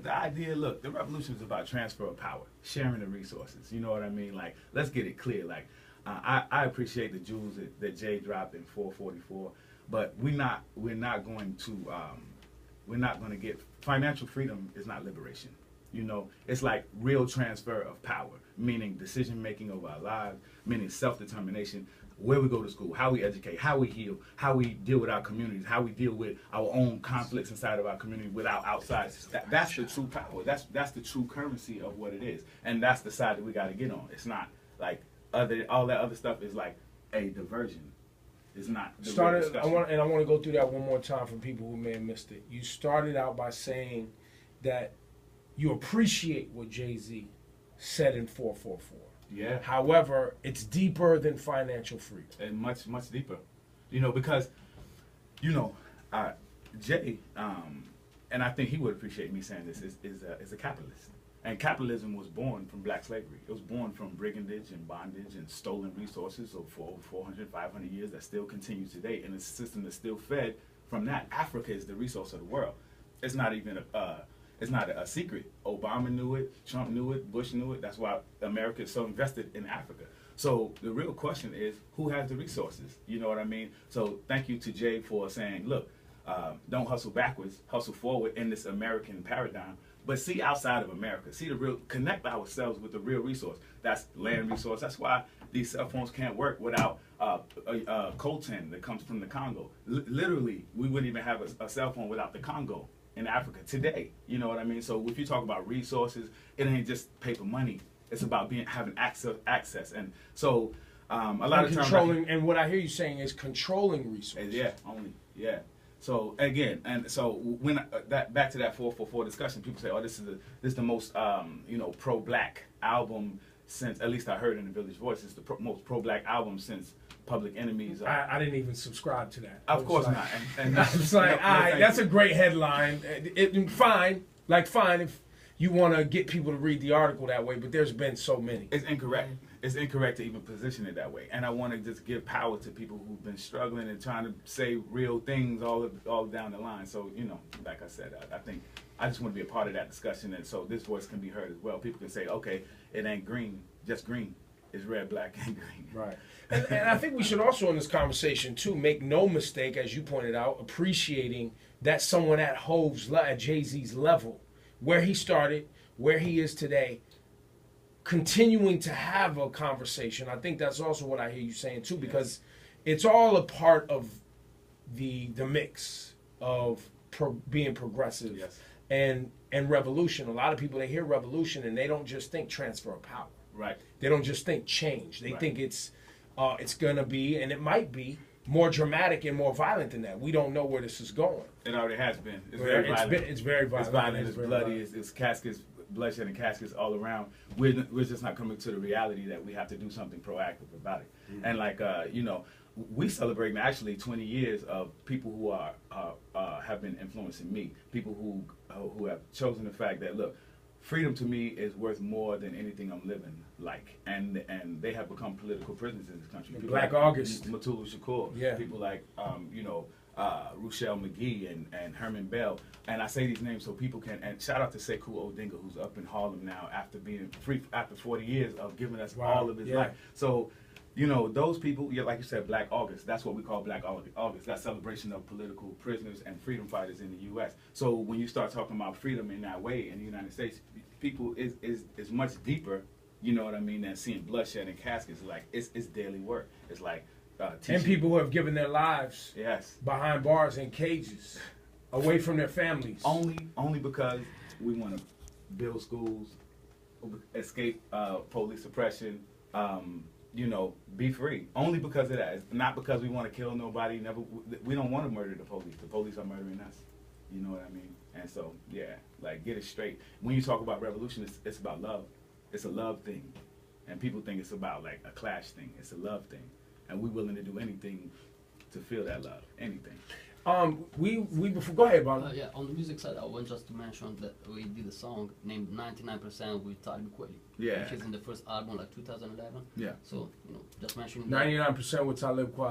the idea, look, the revolution is about transfer of power, sharing the resources. You know what I mean? Like, let's get it clear. Like, I appreciate the jewels that Jay dropped in 444, but we're not going to get financial freedom is not liberation. You know, it's like real transfer of power, meaning decision making over our lives, meaning self-determination, where we go to school, how we educate, how we heal, how we deal with our communities, how we deal with our own conflicts inside of our community without outside. That's the true power. That's the true currency of what it is, and that's the side that we got to get on. It's not like all that other stuff is like a diversion. It's not. I want to go through that one more time for people who may have missed it. You started out by saying that you appreciate what Jay-Z said in 444. Yeah. However, it's deeper than financial freedom. And much, much deeper. You know, because, you know, Jay, and I think he would appreciate me saying this, is a capitalist. And capitalism was born from black slavery. It was born from brigandage and bondage and stolen resources for over 400, 500 years that still continues today. And it's a system that's still fed from that. Africa is the resource of the world. It's not even it's not a secret. Obama knew it, Trump knew it, Bush knew it. That's why America is so invested in Africa. So the real question is, who has the resources? You know what I mean? So thank you to Jay for saying, look, don't hustle backwards, hustle forward in this American paradigm. But see outside of America, see the real, connect ourselves with the real resource. That's land resource. That's why these cell phones can't work without coltan that comes from the Congo. Literally, we wouldn't even have a cell phone without the Congo in Africa today. You know what I mean? So if you talk about resources, it ain't just paper money. It's about having access. And so a lot of controlling. And what I hear you saying is controlling resources. Yeah, only. Yeah. So again, and so when back to that 444 discussion, people say, "Oh, this is the most pro-black album since." At least I heard in the Village Voice, it's the most pro-black album since Public Enemy's. I didn't even subscribe to that. Of course not. And I was like, that's a great headline. Fine if you want to get people to read the article that way, but there's been so many. It's incorrect. It's incorrect to even position it that way. And I want to just give power to people who've been struggling and trying to say real things all down the line. So, you know, like I said, I think I just want to be a part of that discussion, and so this voice can be heard as well. People can say, okay, it ain't green, just green. It's red, black, and green. Right. And I think we should also in this conversation, too, make no mistake, as you pointed out, appreciating that someone at Jay-Z's level, where he started, where he is today, continuing to have a conversation. I think that's also what I hear you saying too, because it's all a part of the mix of being progressive and revolution. A lot of people, they hear revolution and they don't just think transfer of power. Right. They don't just think change. They think it's gonna be, and it might be, more dramatic and more violent than that. We don't know where this is going. It already has been. It's very violent. It's very violent. It's violent. It's bloody. It's caskets, bloodshed and caskets all around. We're just not coming to the reality that we have to do something proactive about it. Mm-hmm. And like we celebrate actually 20 years of people who have been influencing me. People who have chosen the fact that, look, freedom to me is worth more than anything I'm living like, and they have become political prisoners in this country. People Black like August, Mutulu Shakur, people like Rochelle McGee and Herman Bell, and I say these names so people can. And shout out to Sekou Odinga, who's up in Harlem now after being free after 40 years of giving us all of his life. So, you know, those people, like you said, Black August. That's what we call Black August. That celebration of political prisoners and freedom fighters in the U.S. So when you start talking about freedom in that way in the United States, people is much deeper. You know what I mean? Than seeing bloodshed and caskets. Like it's daily work. It's like and people who have given their lives behind bars and cages, away from their families. Only because we want to build schools, escape police oppression. Be free. Only because of that. It's not because we want to kill nobody. We don't want to murder the police. The police are murdering us. You know what I mean? And so, like, get it straight. When you talk about revolution, it's about love. It's a love thing. And people think it's about, like, a clash thing. It's a love thing. And we're willing to do anything to feel that love. Anything. Go ahead, Bonnot. On the music side, I want just to mention that we did a song named 99% with Talib Kweli. Yeah. Which is in the first album, like 2011. Yeah. So, just mentioning 99% with Talib Kweli.